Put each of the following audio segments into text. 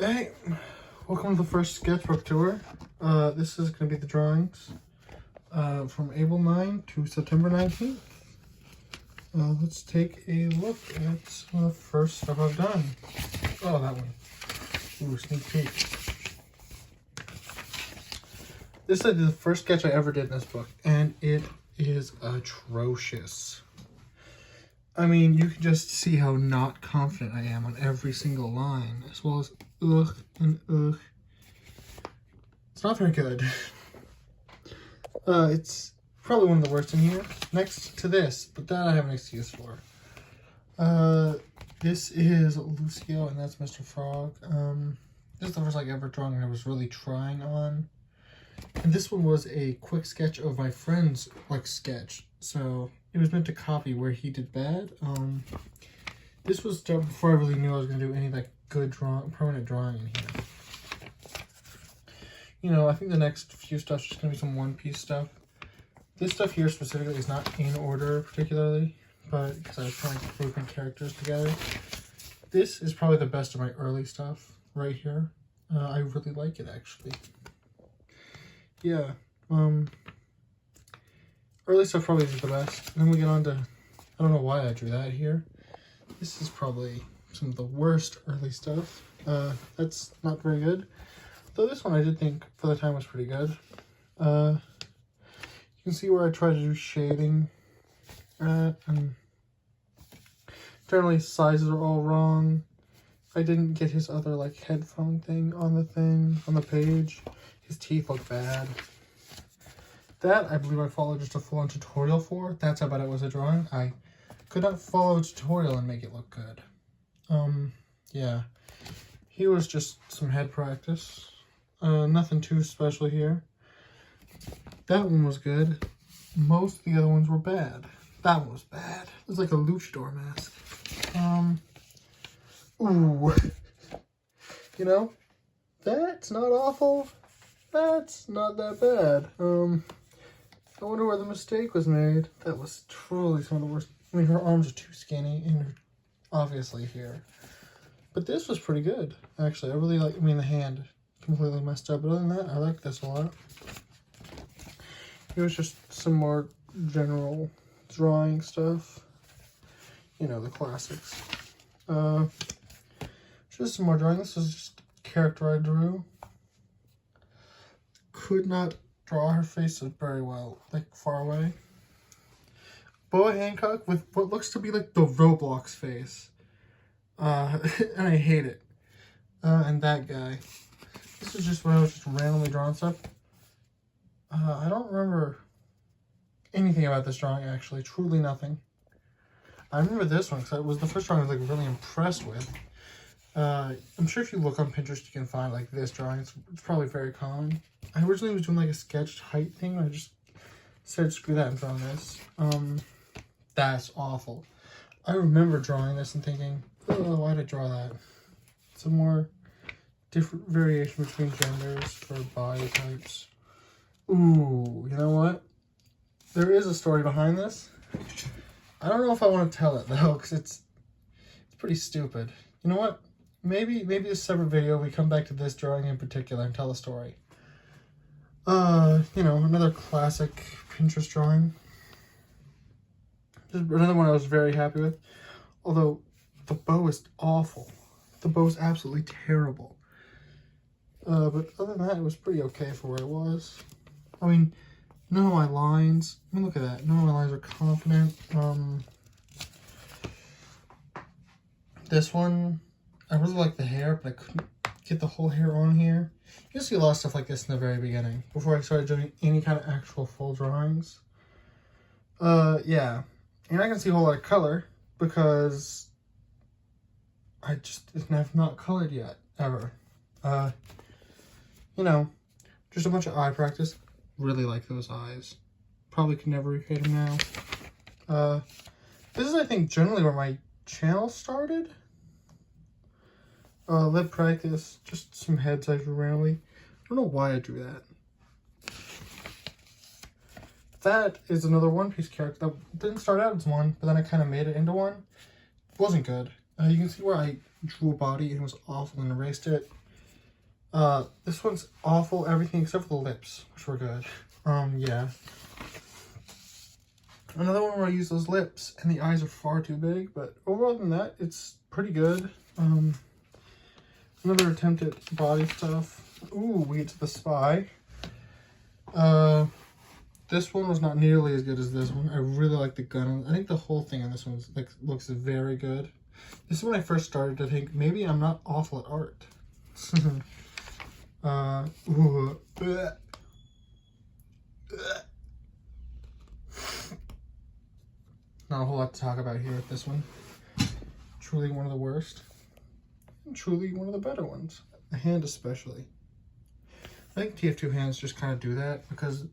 Hey, welcome to the first sketchbook tour. This is going to be the drawings from April 9 to September 19th. Let's take a look at some of the first stuff I've done. Oh, that one. Ooh, sneak peek. This is the first sketch I ever did in this book, and it is atrocious. I mean, you can just see how not confident I am on every single line, as well as ugh and ugh. It's not very good. It's probably one of the worst in here, next to this, but that I have an excuse for. This is Lucio, and that's Mr. Frog. This is the first ever drawing I was really trying on. And this one was a quick sketch of my friend's sketch, so it was meant to copy where he did bad. This was done before I really knew I was going to do any good permanent drawing in here. You know, I think the next few stuff's just going to be some one-piece stuff. This stuff here specifically is not in order particularly, but because I was trying to group my characters together. This is probably the best of my early stuff right here. I really like it actually. Yeah, early stuff probably is the best. And then we get on to, I don't know why I drew that here. This is probably some of the worst early stuff. That's not very good. Though this one I did think for the time was pretty good. You can see where I try to do shading at, and generally sizes are all wrong. I didn't get his other headphone thing on the page. His teeth look bad. That, I believe I followed just a full-on tutorial for. That's how bad it was at drawing. I could not follow a tutorial and make it look good. Yeah. Here was just some head practice. Nothing too special here. That one was good. Most of the other ones were bad. That one was bad. It was like a luchador mask. Ooh. You know, that's not awful. That's not that bad. I wonder where the mistake was made. That was truly some of the worst. I mean, her arms are too skinny, and obviously here. But this was pretty good, actually. I really like, the hand completely messed up. But other than that, I like this a lot. It was just some more general drawing stuff. You know, the classics. Just some more drawing. This was just a character I drew. Could not draw her face very well, far away. Boa Hancock with what looks to be the Roblox face. And I hate it. And that guy. This is just when I was just randomly drawing stuff. I don't remember anything about this drawing, actually. Truly nothing. I remember this one, because it was the first drawing I was really impressed with. I'm sure if you look on Pinterest, you can find this drawing. It's probably very common. I originally was doing a sketched height thing. I just said screw that and found this. That's awful. I remember drawing this and thinking, oh, why did I draw that? Some more different variation between genders for body types. Ooh, you know what? There is a story behind this. I don't know if I want to tell it though, because it's pretty stupid. You know what? Maybe a separate video we come back to this drawing in particular and tell a story. You know, another classic Pinterest drawing. Just another one I was very happy with. Although the bow is awful. The bow is absolutely terrible. But other than that, it was pretty okay for where it was. I mean, none of my lines, look at that. None of my lines are confident. This one, I really like the hair, but I couldn't get the whole hair on here. You'll see a lot of stuff like this in the very beginning, before I started doing any kind of actual full drawings. Yeah. And I can see a whole lot of color, because I just have not colored yet, ever. You know, just a bunch of eye practice. Really like those eyes. Probably could never recreate them now. This is, I think, generally where my channel started. Lip practice, just some heads I drew randomly. I don't know why I drew that. That is another one-piece character that didn't start out as one, but then I kind of made it into one. It wasn't good. You can see where I drew a body and it was awful and erased it. This one's awful, everything except for the lips, which were good. Yeah. Another one where I use those lips and the eyes are far too big, but overall than that, it's pretty good. Another attempt at body stuff. Ooh, we get to the spy. This one was not nearly as good as this one. I really like the gun. I think the whole thing on this one looks very good. This is when I first started to think maybe I'm not awful at art. Not a whole lot to talk about here with this one. Truly one of the worst. And truly one of the better ones. The hand especially. I think TF2 hands just kind of do that because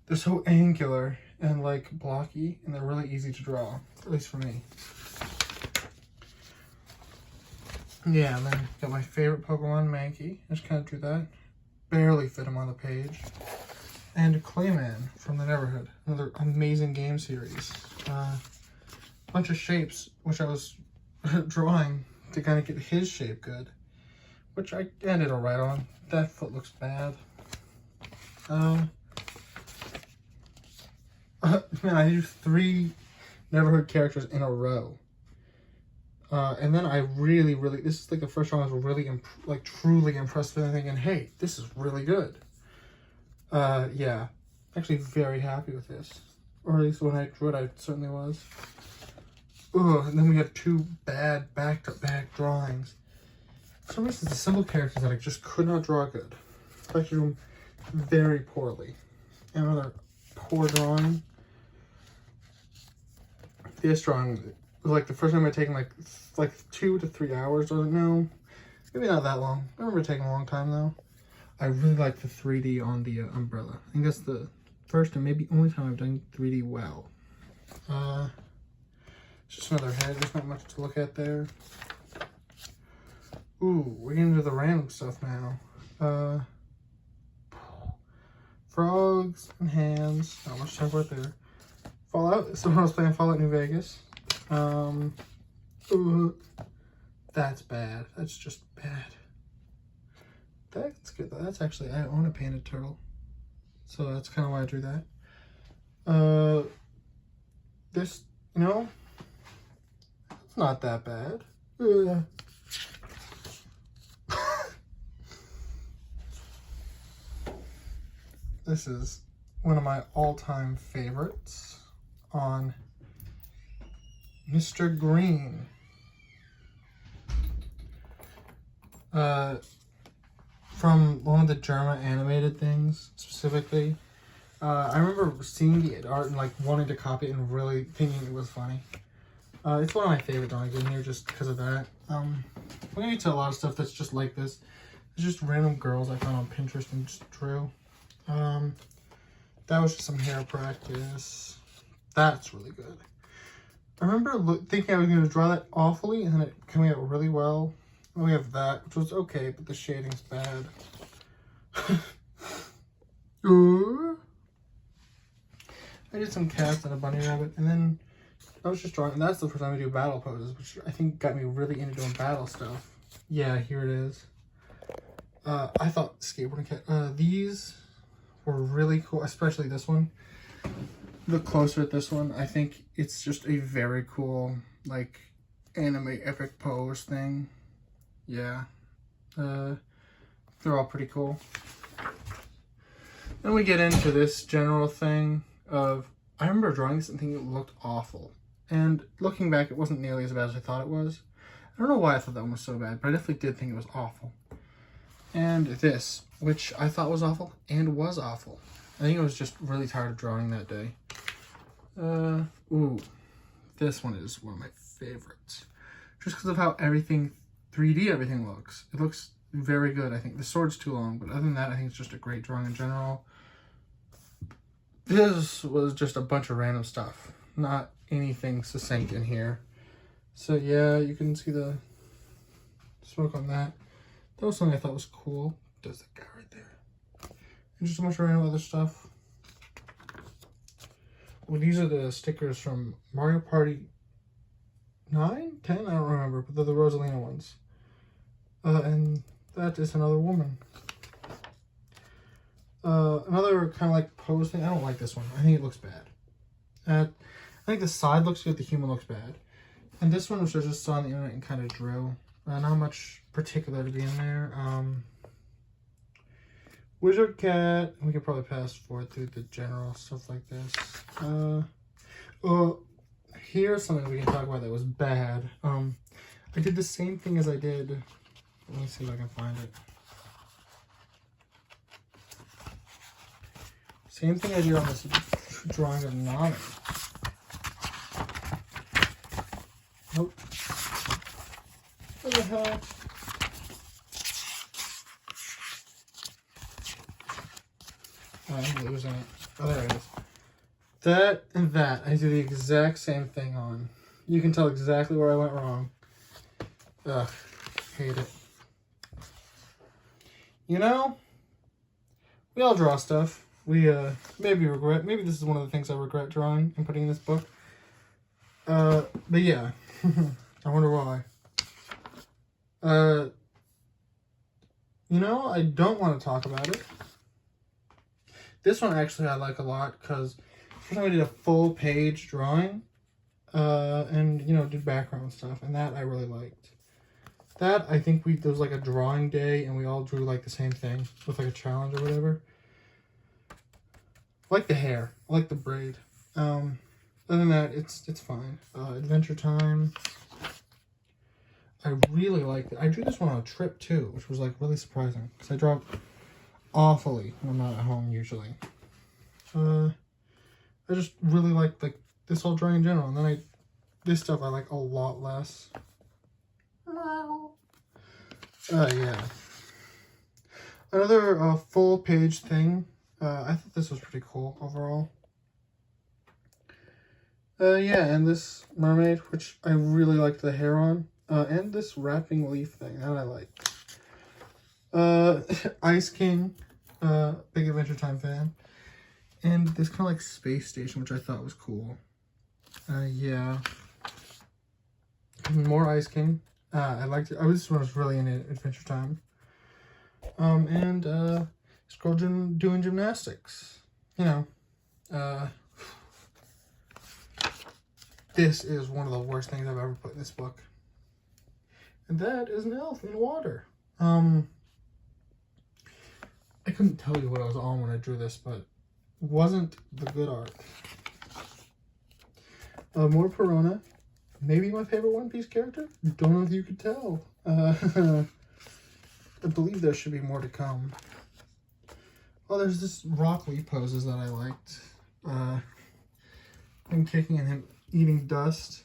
they're so angular and like blocky and they're really easy to draw. At least for me. Yeah, and then got my favorite Pokemon, Mankey. I just kind of drew that. Barely fit him on the page. And Clayman from the Neverhood. Another amazing game series. Bunch of shapes, which I was drawing to kind of get his shape good. Which I ended alright on. That foot looks bad. Man, I used 3 Neverhood characters in a row. And then I really, this is like the first time I was really, truly impressed with anything. And hey, this is really good. Yeah. Actually very happy with this. Or at least when I drew it, I certainly was. Ugh, and then we have 2 bad back-to-back drawings. For some reason, the symbol characters that I just could not draw good. I drew them very poorly. And another poor drawing. This drawing was like the first time I'd taken like 2 to 3 hours. I don't know. Maybe not that long. I remember taking a long time though. I really like the 3D on the umbrella. I think that's the first and maybe only time I've done 3D well. It's just another head. There's not much to look at there. Ooh, we're getting into the random stuff now. Frogs and hands. Not much to talk about there. Fallout. So when I was playing Fallout New Vegas. Ooh, that's bad. That's just bad. That's good though. That's actually, I own a painted turtle. So that's kind of why I drew that. This, you know, it's not that bad. This is one of my all-time favorites on Mr. Green. From one of the Germa animated things, specifically. I remember seeing the art and like wanting to copy it and really thinking it was funny. It's one of my favorite drawings in here just because of that. We're gonna get to a lot of stuff that's just like this. It's just random girls I found on Pinterest and just drew. That was just some hair practice. That's really good. I remember thinking I was going to draw that awfully and then it coming out really well. And we have that, which was okay, but the shading's bad. I did some cats and a bunny rabbit, and then I was just drawing, and that's the first time I do battle poses, which I think got me really into doing battle stuff. Yeah, here it is. I thought skateboarding cat, these were really cool, especially this one. Look closer at this one. I think it's just a very cool, like, anime epic pose thing. Yeah. They're all pretty cool. Then we get into this general thing of, I remember drawing this and thinking it looked awful. And looking back, it wasn't nearly as bad as I thought it was. I don't know why I thought that one was so bad, but I definitely did think it was awful. And this, which I thought was awful and was awful. I think I was just really tired of drawing that day. Ooh, this one is one of my favorites. Just because of how 3D everything looks. It looks very good, I think. The sword's too long, but other than that, I think it's just a great drawing in general. This was just a bunch of random stuff. Not anything succinct in here. So yeah, you can see the smoke on that. That was something I thought was cool. There's that guy right there. And just a bunch of random other stuff. Well, these are the stickers from Mario Party 9? 10? I don't remember, but they're the Rosalina ones. And that is another woman. Another kind of like pose thing. I don't like this one. I think it looks bad. I think the side looks good, the human looks bad. And this one, which I just saw on the internet and kind of drew. Not much particular to be in there. Wizard cat. We could probably pass forward through the general stuff like this. Here's something we can talk about that was bad. I did the same thing as I did. Let me see if I can find it. Same thing I did on this drawing of Nami. Nope. What the hell? I'm losing it. Oh, there it is. That and that, I did the exact same thing on. You can tell exactly where I went wrong. Ugh, hate it. You know, we all draw stuff. We maybe this is one of the things I regret drawing and putting in this book. But yeah, I wonder why. You know, I don't want to talk about it. This one actually I like a lot because first time I did a full page drawing, and you know, did background stuff, and that I really liked. That I think there was like a drawing day, and we all drew like the same thing with like a challenge or whatever. I like the hair, I like the braid. Other than that, it's fine. Adventure Time. I really liked it. I drew this one on a trip too, which was like really surprising because I draw awfully when I'm not at home usually. I just really like this whole drawing in general, and then this stuff I like a lot less. Yeah. Another full page thing. I thought this was pretty cool overall. Yeah, and this mermaid, which I really liked the hair on. And this wrapping leaf thing, that I like. Ice King, big Adventure Time fan. And this kind of like space station, which I thought was cool. Yeah. More Ice King. I liked it. This one was really into Adventure Time. And this girl doing gymnastics. You know. This is one of the worst things I've ever put in this book. And that is an elf in water. I couldn't tell you what I was on when I drew this, but it wasn't the good art. More Perona. Maybe my favorite One Piece character? Don't know if you could tell. I believe there should be more to come. Oh, there's this Rock Lee poses that I liked. Him kicking and him eating dust.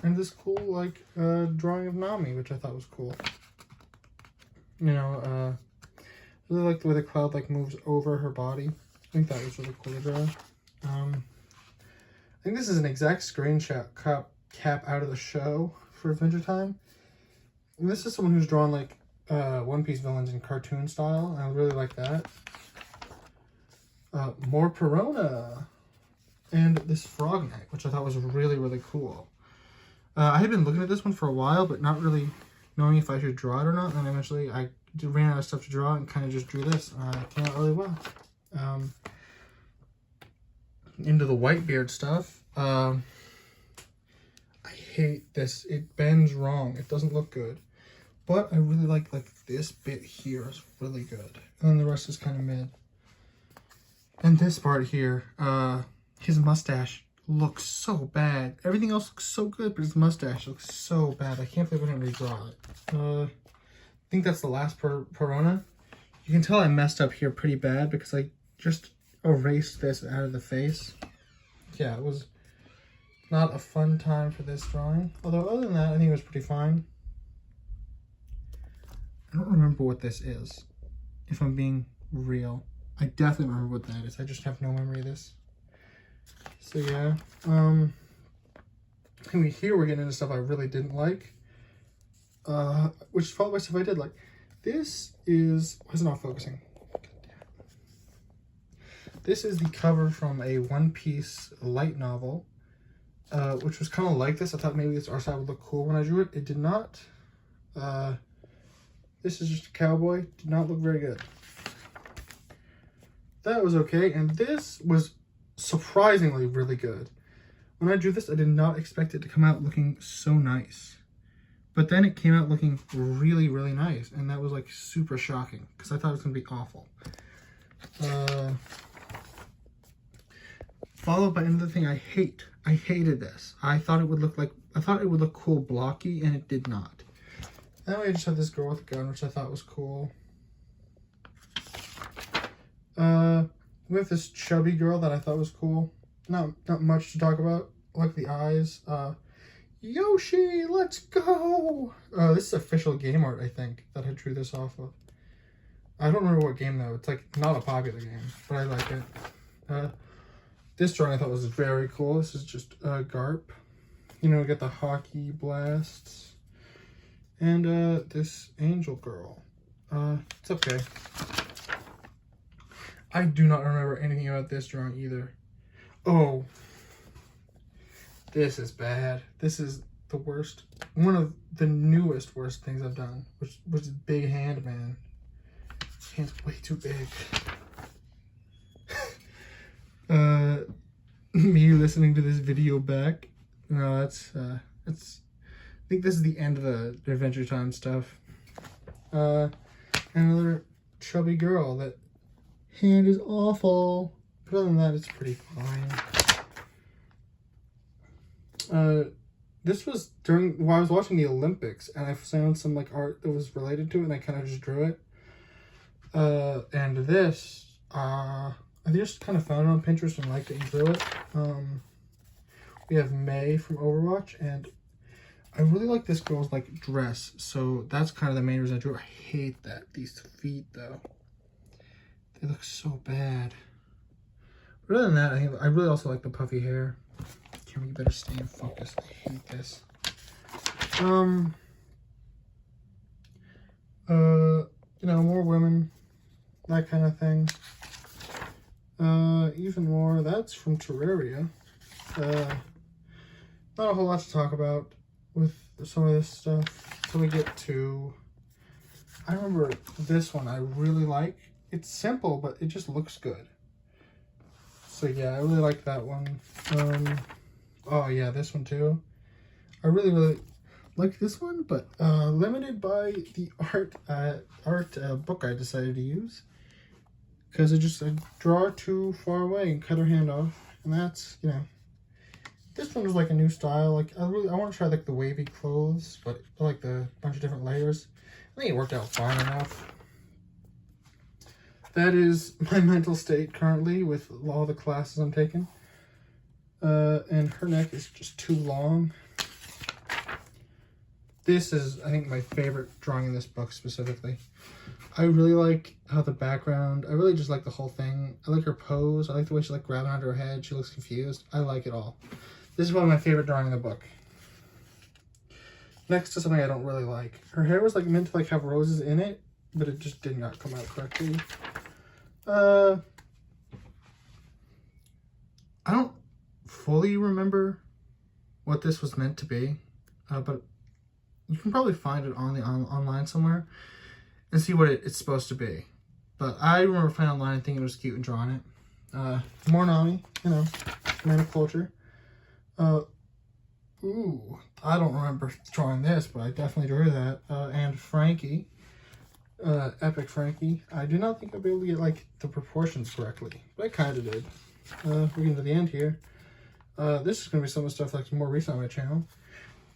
And this cool, like, drawing of Nami, which I thought was cool. You know, I really like the way the cloud, like, moves over her body. I think that was really cool to draw. I think this is an exact screenshot cap out of the show for Adventure Time. And this is someone who's drawn, like, One Piece villains in cartoon style, and I really like that. More Perona. And this Frog Knight, which I thought was really, really cool. I had been looking at this one for a while, but not really knowing if I should draw it or not. And eventually I ran out of stuff to draw and kind of just drew this. It came out really well. Into the Whitebeard stuff. I hate this. It bends wrong. It doesn't look good. But I really like this bit here is really good. And then the rest is kind of mid. And this part here, his mustache looks so bad. Everything else looks so good, but his mustache looks so bad. I can't believe I didn't redraw it. I think that's the last Perona. You can tell I messed up here pretty bad because I just erased this out of the face. Yeah, it was not a fun time for this drawing. Although other than that, I think it was pretty fine. I don't remember what this is, if I'm being real. I definitely remember what that is. I just have no memory of this. So yeah, I mean, here we're getting into stuff I really didn't like, which is followed by stuff I did like. This is, why is it not focusing? This is the cover from a One Piece light novel, which was kind of like this. I thought maybe this art style would look cool when I drew it. It did not. This is just a cowboy. Did not look very good. That was okay, and this was surprisingly really good. When I drew this, I did not expect it to come out looking so nice. But then it came out looking really, really nice, and that was like super shocking because I thought it was gonna be awful. Followed by another thing I hate. I hated this. I thought it would look cool blocky, and it did not. Then I just had this girl with a gun, which I thought was cool. We have this chubby girl that I thought was cool. Not much to talk about. I like the eyes. Yoshi, let's go! This is official game art, I think, that I drew this off of. I don't remember what game though. It's like not a popular game, but I like it. This drawing I thought was very cool. This is just Garp. You know, get the hockey blasts. And this angel girl. It's okay. I do not remember anything about this drawing either. Oh. This is bad. This is the worst. One of the newest worst things I've done, which was Big Hand Man. His hand's way too big. Me listening to this video back. No, that's I think this is the end of the Adventure Time stuff. Another chubby girl. That hand is awful. But other than that, it's pretty fine. This was while I was watching the Olympics, and I found some like art that was related to it, and I kind of just drew it. And this, I just kind of found it on Pinterest and liked it and drew it. We have May from Overwatch, and I really like this girl's like dress, so that's kind of the main reason I drew it. I hate these feet though. They look so bad. But other than that, I really also like the puffy hair. Camera, you better stay in focus. I hate this. You know, more women, that kind of thing. Even more, that's from Terraria. Not a whole lot to talk about with some of this stuff until we get to, I remember this one I really like. It's simple, but it just looks good. So yeah, I really like that one. Oh yeah, this one too. I really like this one, but limited by the art book I decided to use. Because I draw too far away and cut her hand off. And that's, you know, this one was like a new style. Like I want to try like the wavy clothes, but like the bunch of different layers. I think it worked out fine enough. That is my mental state currently with all the classes I'm taking. And her neck is just too long. This is, I think, my favorite drawing in this book specifically. I really like how the background, I really just like the whole thing. I like her pose. I like the way she's like grabbing onto her head. She looks confused. I like it all. This is one of my favorite drawing in the book. Next to something I don't really like. Her hair was like meant to like have roses in it, but it just did not come out correctly. I don't fully remember what this was meant to be, but you can probably find it on online somewhere and see what it's supposed to be. But I remember finding online and thinking it was cute and drawing it. More Nami, you know, man of culture. Ooh, I don't remember drawing this, but I definitely drew that. And Frankie. Epic Frankie. I do not think I'll be able to get like the proportions correctly, but I kind of did. We're getting to the end here. This is going to be some of the stuff that's more recent on my channel.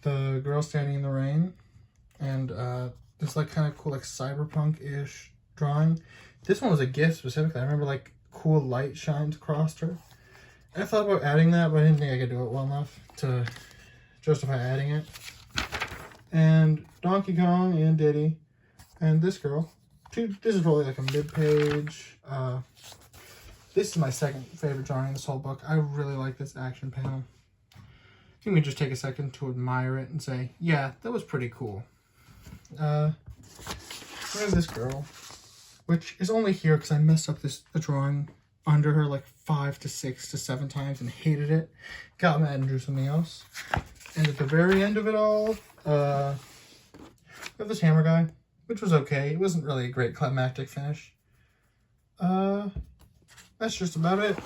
The girl standing in the rain, and this like kind of cool like cyberpunk-ish drawing. This one was a gift specifically. I remember like cool light shines across her. And I thought about adding that, but I didn't think I could do it well enough to justify adding it. And Donkey Kong and Diddy. And this girl, this is probably like a mid-page. This is my second favorite drawing in this whole book. I really like this action panel. You can just take a second to admire it and say, yeah, that was pretty cool. There's this girl, which is only here because I messed up the drawing under her like 5 to 6 to 7 times and hated it. Got mad and drew something else. And at the very end of it all, we have this hammer guy. which was okay. It wasn't really a great climactic finish. That's just about it.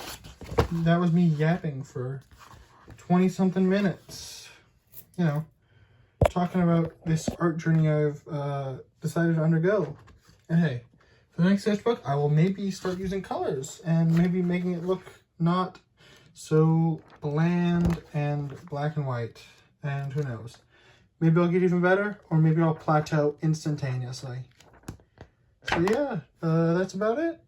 That was me yapping for 20-something minutes. You know, talking about this art journey I've decided to undergo. And hey, for the next sketchbook, I will maybe start using colors and maybe making it look not so bland and black and white. And who knows? Maybe I'll get even better, or maybe I'll plateau instantaneously. So yeah, that's about it.